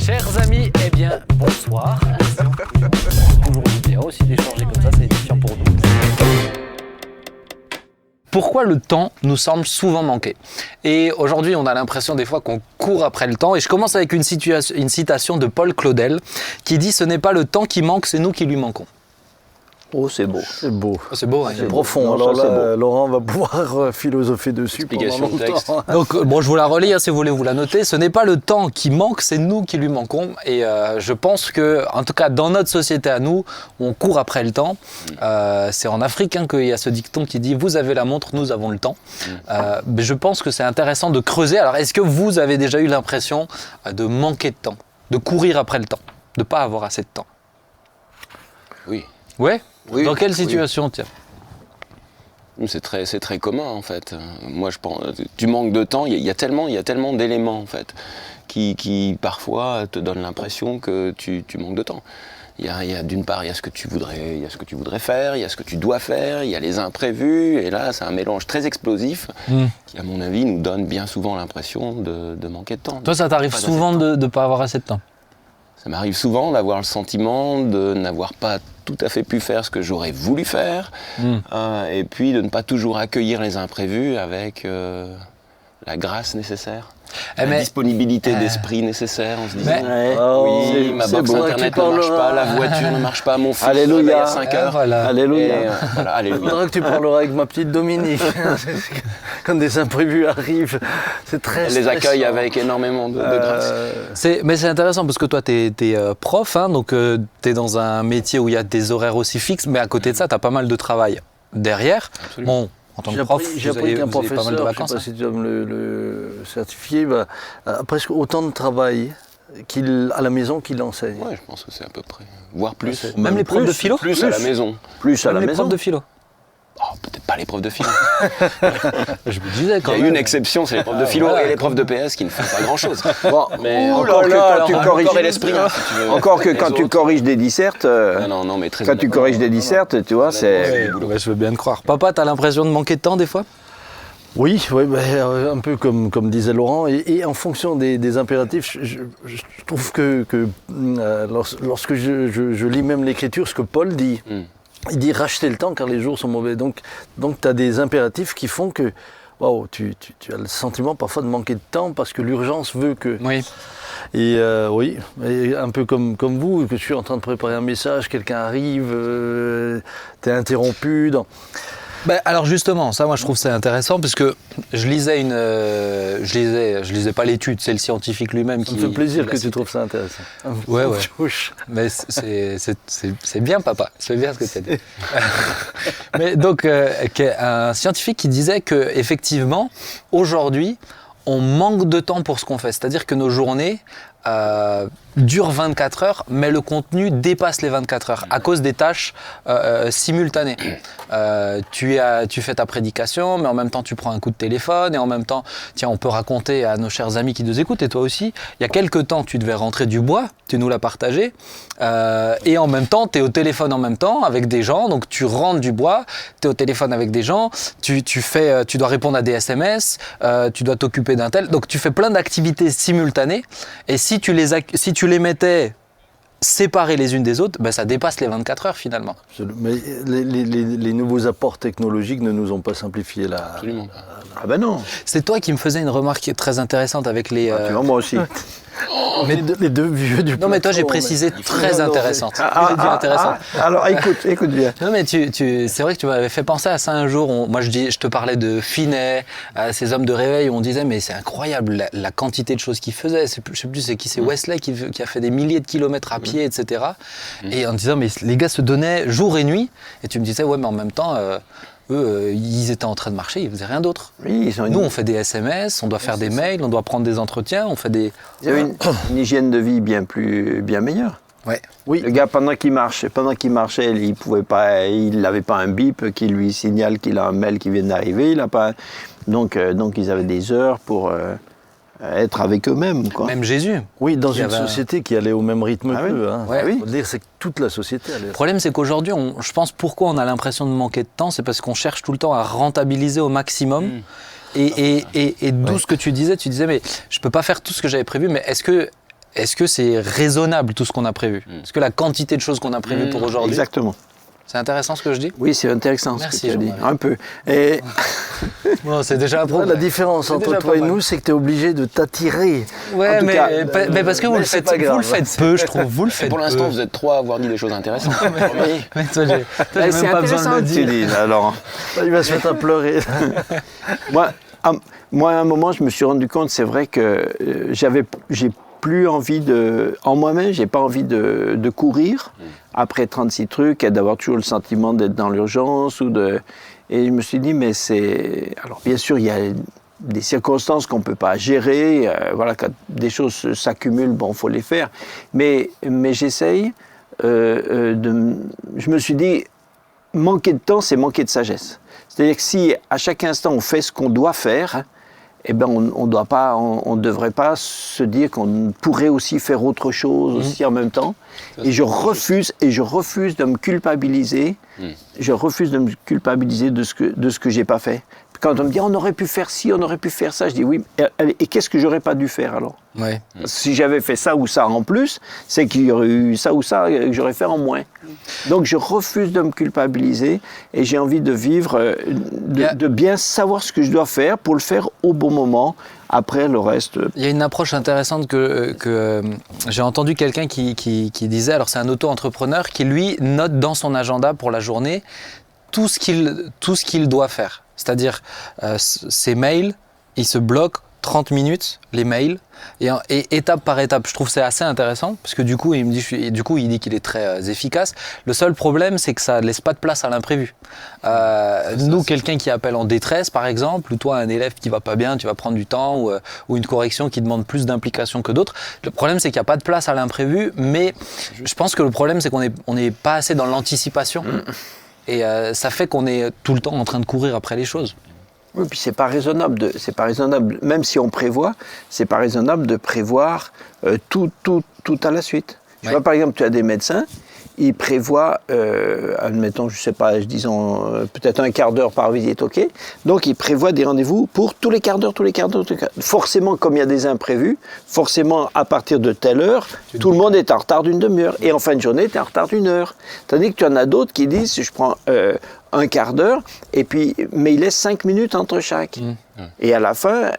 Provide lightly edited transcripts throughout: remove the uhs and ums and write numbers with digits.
Chers amis, eh bien, bonsoir. Toujours bien aussi d'échanger comme ça, c'est édifiant pour nous. Pourquoi le temps nous semble souvent manquer? Et aujourd'hui, on a l'impression des fois qu'on court après le temps. Et je commence avec une citation de Paul Claudel qui dit « Ce n'est pas le temps qui manque, c'est nous qui lui manquons ». Oh, c'est beau. C'est beau. C'est beau, hein. C'est profond. Non, alors ça, là, Laurent va pouvoir philosopher dessus pendant Explication de texte. longtemps. Donc, bon, je vous la relis, hein, si vous voulez vous la noter. Ce n'est pas le temps qui manque, c'est nous qui lui manquons. Et je pense que, en tout cas, dans notre société à nous, on court après le temps. C'est en Afrique hein, qu'il y a ce dicton qui dit « Vous avez la montre, nous avons le temps ». Mais je pense que c'est intéressant de creuser. Alors, est-ce que vous avez déjà eu l'impression de manquer de temps, de courir après le temps, de ne pas avoir assez de temps? Oui. Ouais. Oui, Dans quelle oui. situation, tiens? C'est très commun en fait. Moi je pense, tu manques de temps, il y a tellement d'éléments en fait qui parfois te donnent l'impression que tu manques de temps. Il y a d'une part il y a ce que tu voudrais faire, il y a ce que tu dois faire, il y a les imprévus et là c'est un mélange très explosif qui à mon avis nous donne bien souvent l'impression de manquer de temps. Toi, ça t'arrive souvent de ne pas avoir assez de temps? Ça m'arrive souvent d'avoir le sentiment de n'avoir pas tout à fait pu faire ce que j'aurais voulu faire, et puis de ne pas toujours accueillir les imprévus avec la grâce nécessaire, la disponibilité d'esprit nécessaire, en se disant oui, ma box internet ne marche pas, la voiture ne marche pas, mon fils se réveille à 5 heures. Voilà. Alléluia. Voilà, alléluia. Il faudra que tu parleras avec ma petite Dominique. Quand des imprévus arrivent, c'est très Elle les stressant. accueille avec énormément de grâce. Mais c'est intéressant parce que toi, tu es prof, hein, donc tu es dans un métier où il y a des horaires aussi fixes, mais à côté de ça, tu as pas mal de travail derrière. Absolument. Bon, en tant que J'ai prof, appris qu'un vous avez pas mal de professeur, vacances. je ne sais pas si tu dois me le certifier, a presque autant de travail à la maison qu'il enseigne. Ouais, je pense que c'est à peu près, voire plus. Même les profs de philo? Plus à la maison. Plus à Même la les maison. profs de philo? Oh, peut-être pas les profs de philo. Je me disais quand Il y a même. une exception, c'est les profs de philo voilà, et les profs de PS qui ne font pas grand-chose. Bon, Mais encore que quand tu corriges, corriger l'esprit, hein, si tu veux. encore que Les quand tu autres. corriges des dissertes, Non, mais très quand tu corriges des dissertes, tu vois, c'est... Ouais, je veux bien te croire. Papa, tu as l'impression de manquer de temps des fois? Oui, un peu comme disait Laurent, et en fonction des impératifs, je trouve que lorsque je lis même l'Écriture, ce que Paul dit, il dit racheter le temps car les jours sont mauvais. Donc tu as des impératifs qui font que tu as le sentiment parfois de manquer de temps parce que l'urgence veut que... Oui. Et oui, et un peu comme vous, que je suis en train de préparer un message, quelqu'un arrive, tu es interrompu. Alors justement, ça moi je trouve ça intéressant parce que je lisais je lisais pas l'étude, c'est le scientifique lui-même Ça qui... me fait plaisir qui l'a que tu cité. trouves ça intéressant. Ouais. Ça me touche. Mais c'est bien, papa. C'est bien ce que tu as dit. Mais donc, un scientifique qui disait que effectivement, aujourd'hui, on manque de temps pour ce qu'on fait. C'est-à-dire que nos journées durent 24 heures, mais le contenu dépasse les 24 heures à cause des tâches simultanées. Tu fais ta prédication, mais en même temps tu prends un coup de téléphone, et en même temps, tiens, on peut raconter à nos chers amis qui nous écoutent, et toi aussi, il y a quelques temps, tu devais rentrer du bois, tu nous l'as partagé, et en même temps, tu es au téléphone en même temps avec des gens, donc tu rentres du bois, tu es au téléphone avec des gens, tu dois répondre à des SMS, tu dois t'occuper d'un tel, donc tu fais plein d'activités simultanées, et si tu les mettais séparées les unes des autres, ça dépasse les 24 heures finalement. Mais les nouveaux apports technologiques ne nous ont pas simplifié la... Absolument. Ah ben non, C'est toi qui me faisais une remarque très intéressante avec les... tu vois, moi aussi. Mais les deux vieux du Non mais toi j'ai plateau, précisé très Non, intéressante. J'ai dit intéressante. Alors écoute bien. Non mais c'est vrai que tu m'avais fait penser à ça un jour. Moi je te parlais de Finet, ces hommes de réveil où on disait mais c'est incroyable la quantité de choses qu'ils faisaient. Je sais plus c'est qui, c'est Wesley qui a fait des milliers de kilomètres à pied, etc. Et en disant mais les gars se donnaient jour et nuit. Et tu me disais ouais mais en même temps eux ils étaient en train de marcher, ils faisaient rien d'autre. Oui, ils ont Nous on fait des SMS, on doit faire des mails, on doit prendre des entretiens, on fait des... ils ont une hygiène de vie bien meilleure. Ouais. Oui. Le gars, pendant qu'il marchait, il n'avait pas un bip qui lui signale qu'il a un mail qui vient d'arriver. Il a pas, donc ils avaient des heures pour être avec eux-mêmes, quoi. Même Jésus. Oui, dans Il y une avait un- société qui allait au même rythme Ah oui. qu'eux. Hein. Ouais. Il faut dire c'est que toute la société allait. Le problème, c'est qu'aujourd'hui, je pense pourquoi on a l'impression de manquer de temps, c'est parce qu'on cherche tout le temps à rentabiliser au maximum. Et d'où ce que tu disais, mais je peux pas faire tout ce que j'avais prévu, mais est-ce est-ce que c'est raisonnable tout ce qu'on a prévu? Est-ce que la quantité de choses qu'on a prévues pour aujourd'hui, Exactement. c'est intéressant ce que je dis? Oui, c'est intéressant Merci, ce que tu as dit. Jean-Marie. Un peu. Et Bon, c'est déjà un progrès. La différence C'est entre déjà toi pas et mal. nous, c'est que tu es obligé de t'attirer. Ouais, En tout mais, cas, mais parce que vous mais le c'est faites, pas grave. vous le faites peu, je trouve. Vous le faites Pour l'instant, peu. vous êtes trois à avoir dit des choses intéressantes. Mais toi, j'ai c'est même pas besoin de le intéressant, tu dire. dis, alors. Il va se mettre à pleurer. Moi, à un moment, je me suis rendu compte, c'est vrai que j'ai plus envie en moi-même, j'ai pas envie de courir après 36 trucs et d'avoir toujours le sentiment d'être dans l'urgence et je me suis dit, mais alors bien sûr, il y a des circonstances qu'on peut pas gérer, voilà, quand des choses s'accumulent, bon, faut les faire, mais j'essaye je me suis dit, manquer de temps, c'est manquer de sagesse. C'est-à-dire que si à chaque instant on fait ce qu'on doit faire, eh ben on devrait pas se dire qu'on pourrait aussi faire autre chose aussi en même temps. Et je refuse de me culpabiliser. Je refuse de me culpabiliser de ce que j'ai pas fait. Quand on me dit on aurait pu faire ci, on aurait pu faire ça, je dis oui. Et qu'est-ce que j'aurais pas dû faire alors? Ouais. Si j'avais fait ça ou ça en plus, c'est qu'il y aurait eu ça ou ça que j'aurais fait en moins. Donc je refuse de me culpabiliser et j'ai envie de vivre, de bien savoir ce que je dois faire pour le faire au bon moment. Après, le reste... Il y a une approche intéressante que j'ai entendu quelqu'un qui disait, alors c'est un auto-entrepreneur qui lui note dans son agenda pour la journée tout ce qu'il doit faire. C'est-à-dire ses mails, il se bloque 30 minutes, les mails, et étape par étape. Je trouve que c'est assez intéressant, parce que du coup, il dit qu'il est très efficace. Le seul problème, c'est que ça ne laisse pas de place à l'imprévu. Nous, quelqu'un qui appelle en détresse, par exemple, ou toi, un élève qui va pas bien, tu vas prendre du temps, ou une correction qui demande plus d'implication que d'autres. Le problème, c'est qu'il n'y a pas de place à l'imprévu, mais je pense que le problème, c'est qu'on n'est pas assez dans l'anticipation. Et ça fait qu'on est tout le temps en train de courir après les choses. Oui, puis c'est pas raisonnable, même si on prévoit, c'est pas raisonnable de prévoir tout à la suite. Tu vois, par exemple, tu as des médecins, ils prévoient, admettons, je sais pas, disons, peut-être un quart d'heure par visite, ok? Donc, ils prévoient des rendez-vous pour tous les quarts d'heure. Forcément, comme il y a des imprévus, forcément, à partir de telle heure, tout le monde est en retard d'une demi-heure. Et en fin de journée, tu es en retard d'une heure. Tandis que tu en as d'autres qui disent, je prends un quart d'heure, mais il laisse 5 minutes entre chaque. Et à la fin,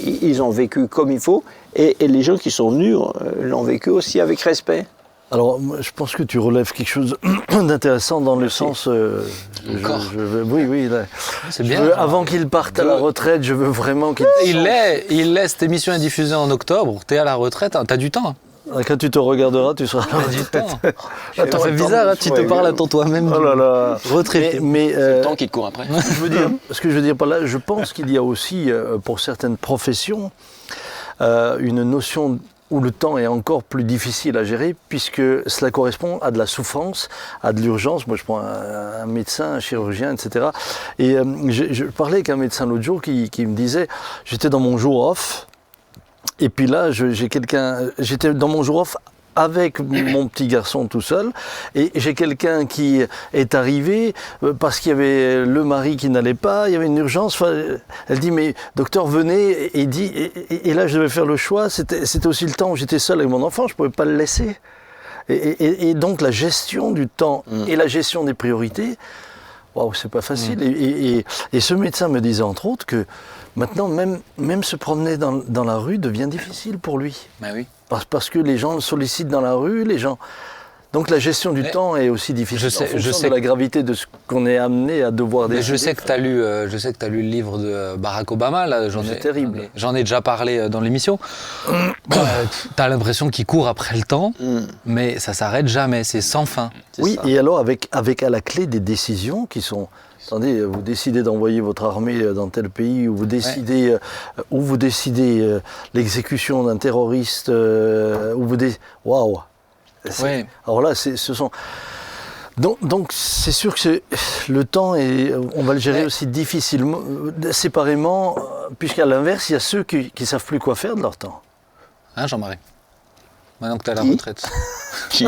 ils ont vécu comme il faut, et les gens qui sont venus l'ont vécu aussi avec respect. Alors, je pense que tu relèves quelque chose d'intéressant dans le sens... oui. Là, C'est bien. Avant qu'il parte à la retraite, je veux vraiment qu'il... Cette émission est diffusée en octobre, t'es à la retraite, t'as du temps. Quand tu te regarderas, tu seras... T'as du temps. Ça fait bizarre, hein, tu te parles à toi-même. Oh là là. Retraité. Mais C'est le temps qui te court après. ce que je veux dire par là, je pense qu'il y a aussi, pour certaines professions, une notion où le temps est encore plus difficile à gérer, puisque cela correspond à de la souffrance, à de l'urgence. Moi, je prends un médecin, un chirurgien, etc. Et je parlais avec un médecin l'autre jour qui me disait, j'étais dans mon jour off, et puis là, j'étais dans mon jour off avec mon petit garçon tout seul, et j'ai quelqu'un qui est arrivé parce qu'il y avait le mari qui n'allait pas, il y avait une urgence. Enfin, elle dit, mais docteur, venez, et là je devais faire le choix, c'était aussi le temps où j'étais seul avec mon enfant, je ne pouvais pas le laisser. Et donc la gestion du temps et la gestion des priorités, waouh, c'est pas facile. Et ce médecin me disait entre autres que maintenant, même se promener dans la rue devient difficile pour lui. Ben oui. Parce que les gens le sollicitent dans la rue, Donc la gestion du temps est aussi difficile en fonction de la gravité de ce qu'on est amené à devoir décider. Je sais que tu as lu le livre de Barack Obama, là, c'est terrible. J'en ai déjà parlé dans l'émission. Tu as l'impression qu'il court après le temps, mais ça s'arrête jamais, c'est sans fin. Oui, et alors avec à la clé des décisions qui sont... Attendez, vous décidez d'envoyer votre armée dans tel pays, ou vous décidez, l'exécution d'un terroriste, waouh. Ouais. Alors là, ce sont... Donc c'est sûr que le temps, on va le gérer aussi difficilement, séparément, puisqu'à l'inverse, il y a ceux qui ne savent plus quoi faire de leur temps. Hein, Jean-Marie? Maintenant que tu as la retraite. Qui?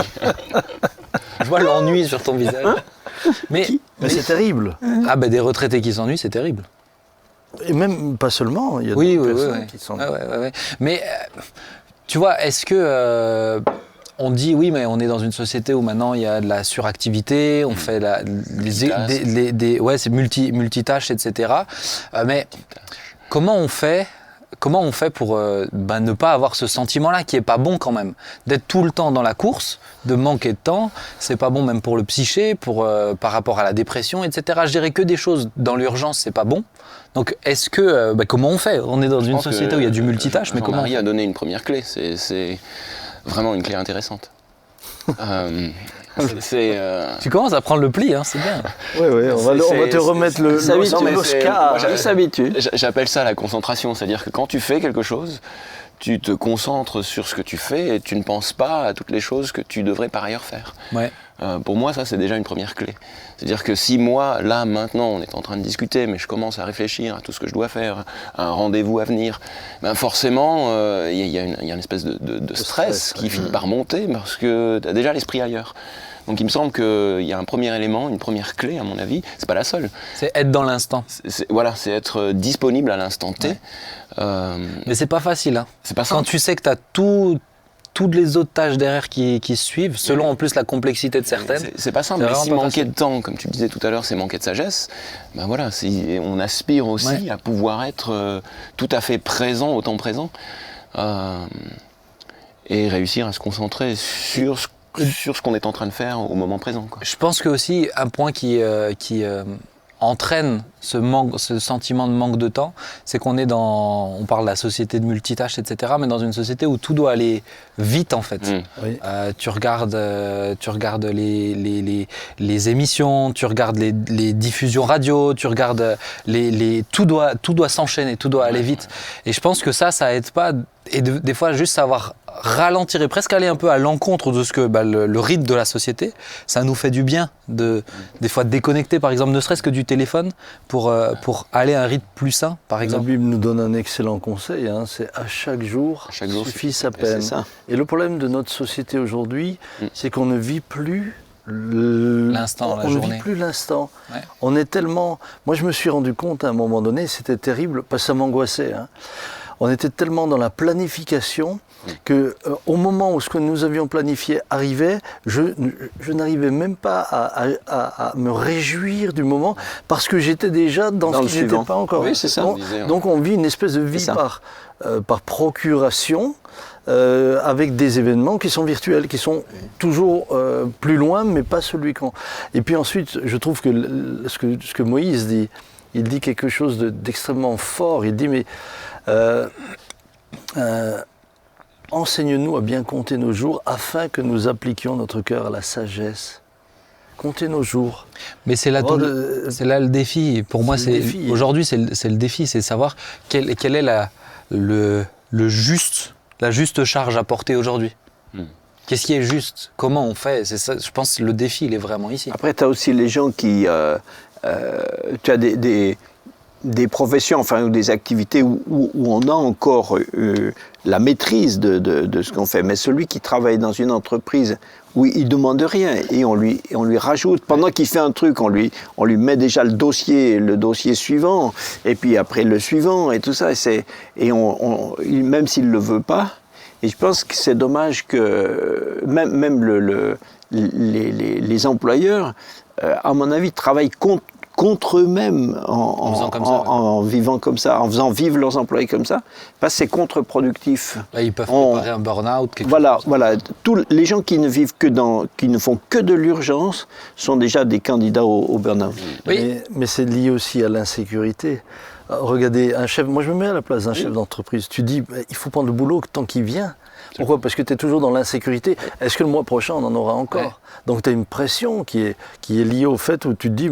Je vois l'ennui sur ton visage. Mais c'est terrible. Ah ben des retraités qui s'ennuient, c'est terrible. Et même pas seulement, il y a des personnes qui s'ennuient. Ouais. Mais tu vois, est-ce que on dit oui, mais on est dans une société où maintenant il y a de la suractivité, on fait ouais, c'est multitâche, etc. Mais comment on fait pour ne pas avoir ce sentiment-là qui est pas bon quand même, d'être tout le temps dans la course, de manquer de temps, c'est pas bon même pour le psyché, par rapport à la dépression, etc. Je dirais que des choses dans l'urgence, c'est pas bon. Donc est-ce que comment on fait? On est dans une société où il y a du multitâche, mais comment? Jean-Marie a donné une première clé, c'est vraiment une clé intéressante. Tu commences à prendre le pli, hein, c'est bien. Oui, on va te remettre l'Oscar. Il s'habitue. J'appelle ça la concentration, c'est-à-dire que quand tu fais quelque chose, tu te concentres sur ce que tu fais et tu ne penses pas à toutes les choses que tu devrais par ailleurs faire. Ouais. Pour moi, ça, c'est déjà une première clé. C'est-à-dire que si moi, là, maintenant, on est en train de discuter, mais je commence à réfléchir à tout ce que je dois faire, à un rendez-vous à venir, ben forcément, il y a une espèce de stress qui finit par monter parce que tu as déjà l'esprit ailleurs. Donc il me semble qu'il y a un premier élément, une première clé, à mon avis, c'est pas la seule. C'est être dans l'instant. C'est être disponible à l'instant T. Ouais. Mais c'est pas facile. Hein. C'est pas simple. Quand tu sais que tu as toutes les autres tâches derrière qui suivent, selon en plus la complexité de certaines. C'est pas simple. Mais si manquer de temps, comme tu le disais tout à l'heure, c'est manquer de sagesse, ben voilà, on aspire aussi à pouvoir être tout à fait présent au temps présent et réussir à se concentrer sur ce qu'on est en train de faire au moment présent, quoi. Je pense que aussi un point qui entraîne ce sentiment de manque de temps, c'est qu'on est on parle de la société de multitâches, etc., mais dans une société où tout doit aller vite en fait. Oui. Tu regardes les émissions, tu regardes les diffusions radio, tu regardes tout doit s'enchaîner, tout doit aller vite. Et je pense que ça aide pas. Et des fois, juste savoir ralentir et presque aller un peu à l'encontre de ce que le rythme de la société, ça nous fait du bien des fois de déconnecter, par exemple, ne serait-ce que du téléphone pour aller à un rythme plus sain, par exemple. La Bible nous donne un excellent conseil, hein, c'est à chaque jour suffit sa peine. Et le problème de notre société aujourd'hui, c'est qu'on ne vit plus l'instant, la journée. On ne vit plus l'instant. Ouais. On est tellement... Moi, je me suis rendu compte à un moment donné, c'était terrible, parce que ça m'angoissait. Hein. On était tellement dans la planification que au moment où ce que nous avions planifié arrivait, je n'arrivais même pas à me réjouir du moment parce que j'étais déjà dans ce qui n'était pas encore. Oui, c'est ça. Donc on vit une espèce de vie par procuration avec des événements qui sont virtuels, qui sont toujours plus loin, mais pas celui qu'on... Et puis ensuite, je trouve que ce que Moïse dit, il dit quelque chose d'extrêmement fort. Il dit, mais... enseigne-nous à bien compter nos jours afin que nous appliquions notre cœur à la sagesse. Compter nos jours. Mais c'est là, le défi. Pour moi, aujourd'hui, c'est le défi, c'est savoir quelle est la juste charge à porter aujourd'hui. Qu'est-ce qui est juste? Comment on fait? C'est ça, je pense que le défi, il est vraiment ici. Après, tu as aussi les gens qui... tu as des professions, enfin, ou des activités où on a encore la maîtrise de ce qu'on fait. Mais celui qui travaille dans une entreprise où il ne demande rien et on lui rajoute, pendant qu'il fait un truc, on lui met déjà le dossier suivant, et puis après le suivant, et tout ça. Même s'il ne le veut pas, et je pense que c'est dommage que même les employeurs, à mon avis, travaillent contre eux-mêmes en vivant comme ça, en faisant vivre leurs employés comme ça, parce que c'est contre-productif. Là, ils peuvent préparer un burn-out, quelque chose. Voilà. Tous les gens qui ne font que de l'urgence sont déjà des candidats au burn-out. Oui. Mais c'est lié aussi à l'insécurité. Regardez, un chef, moi je me mets à la place d'un chef d'entreprise, tu dis, il faut prendre le boulot tant qu'il vient. Pourquoi? Parce que tu es toujours dans l'insécurité. Est-ce que le mois prochain, on en aura encore? Donc tu as une pression qui est liée au fait où tu te dis,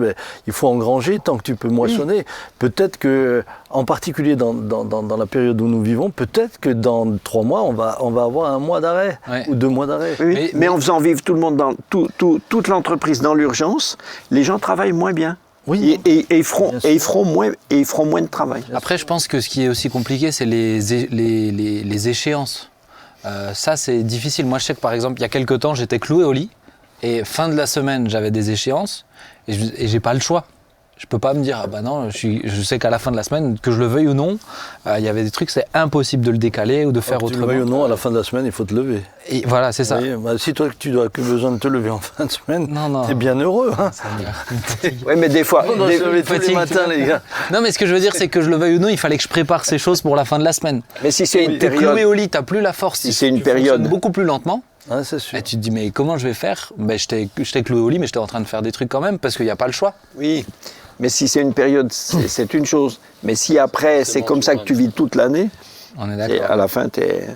il faut engranger tant que tu peux moissonner. Peut-être que, en particulier dans la période où nous vivons, peut-être que dans 3 mois, on va avoir 1 mois d'arrêt ou 2 mois d'arrêt. Oui, mais en faisant vivre tout le monde, toute l'entreprise dans l'urgence, les gens travaillent moins bien. Oui, et ils feront moins de travail. Après, je pense que ce qui est aussi compliqué, c'est les échéances. Ça, c'est difficile. Moi, je sais que par exemple, il y a quelques temps, j'étais cloué au lit et fin de la semaine, j'avais des échéances et j'ai pas le choix. Je peux pas me dire, ah bah non, je sais qu'à la fin de la semaine, que je le veuille ou non, il y avait des trucs, c'est impossible de le décaler ou de faire Tu le autrement. veuilles ou non, à la fin de la semaine, il faut te lever. Et voilà, c'est ça. Oui, bah, si toi, tu n'as que besoin de te lever en fin de semaine, Non. t'es bien heureux. Hein. Oui, mais des fois. On doit se lever tous les matins, les gars. Non, mais ce que je veux dire, c'est que je le veuille ou non, il fallait que je prépare ces choses pour la fin de la semaine. Mais si c'est une T'es cloué période. au lit, t'as plus la force. Si c'est une tu période. fonctionnes beaucoup plus lentement. Ah, c'est sûr. Et tu te dis, mais comment je vais faire? Ben, je t'ai cloué au lit, mais j'étais en train de faire des trucs quand même, parce qu'il n'y a pas le choix. Oui. Mais si c'est une période, c'est une chose. Mais si après, c'est bon, comme tu ça vois, que tu vis toute l'année, On est et d'accord. à la fin,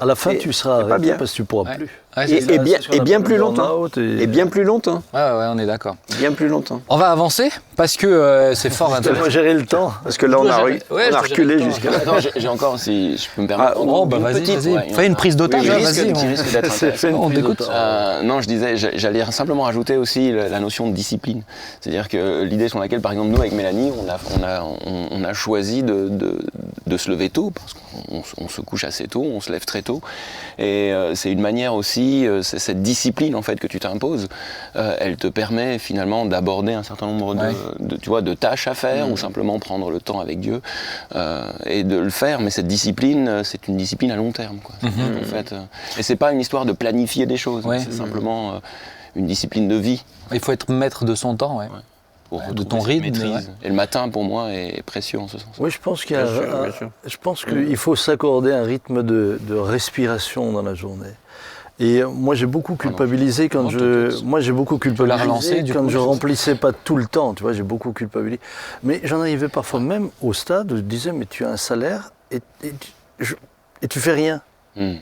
À la fin, tu seras pas arrêté bien. parce que tu pourras Ouais. plus. Ouais, Et, c'est ça. et bien, c'est ce qu'on et bien appelle plus le longtemps. burn-out Et bien plus longtemps. Ouais, on est d'accord. Bien plus longtemps. On va avancer, parce que c'est fort Tu intéressant. dois gérer le temps. Parce que là, on a, Ouais, on a je te reculé dirais jusqu'à pas. là. Attends, j'ai encore, si je peux me permettre. Ah, oh, bah vas-y, fais une prise d'otage, qui hein, risque, vas-y, qui on- risque d'être C'est intéressant. fait une On prise t'écoute. d'otage. Non, je disais, j'allais simplement rajouter aussi la notion de discipline. C'est-à-dire que l'idée sur laquelle, par exemple, nous, avec Mélanie, on a choisi de se lever tôt, parce qu'on se couche assez tôt, on se lève très tôt. Et c'est une manière aussi, c'est cette discipline, en fait, que tu t'imposes, elle te permet finalement d'aborder un certain nombre de tâches à faire, ou simplement prendre le temps avec Dieu, et de le faire. Mais cette discipline, c'est une discipline à long terme, quoi. En fait, et c'est pas une histoire de planifier des choses, Ouais. c'est simplement une discipline de vie. Il faut être maître de son temps, ouais. Pour De retrouver ton cette rythme, maîtrise. ouais. Et le matin, pour moi, est précieux en ce sens. Oui, je pense qu'il y a Bien sûr, bien sûr. je pense qu'il faut s'accorder un rythme de respiration dans la journée. Et moi, j'ai beaucoup culpabilisé quand Non, je, t'inquiète. moi, j'ai beaucoup la culpabilisé relancer, du quand coup, je je- remplissais pas tout le temps. Tu vois, j'ai beaucoup culpabilisé. Mais j'en arrivais parfois même au stade où je disais, mais tu as un salaire et tu fais rien. Hmm.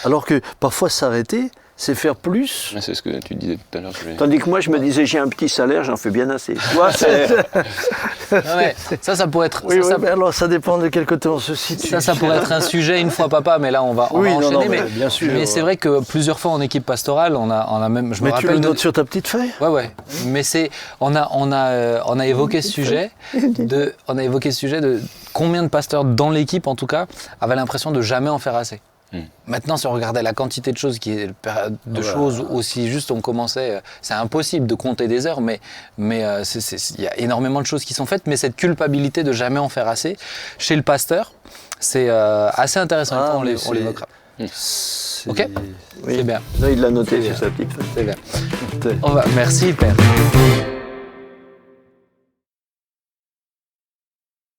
Alors que parfois s'arrêter, c'est faire plus. C'est ce que tu disais tout à l'heure. Tandis que moi, je me disais, j'ai un petit salaire, j'en fais bien assez. Toi, c'est. Non, mais ça pourrait être. Oui, ça, mais alors ça dépend de quel côté on se situe. ça pourrait être un sujet une fois papa, mais là on va Oui, non, enchaîner. non, mais bien sûr. mais c'est vrai que plusieurs fois en équipe pastorale, on a même. Je me Mais tu le rappelle de- notes sur ta petite feuille. Ouais. Mais on a évoqué ce sujet de combien de pasteurs dans l'équipe, en tout cas, avaient l'impression de jamais en faire assez. Maintenant, si on regardait la quantité de choses choses aussi juste, on commençait. C'est impossible de compter des heures, mais il y a énormément de choses qui sont faites. Mais cette culpabilité de jamais en faire assez, chez le pasteur, c'est assez intéressant. Ah, on mais l'évoquera. C'est- Ok. Oui. C'est bien. Là, il l'a noté sur sa petite feuille. C'est bien. Merci, Père.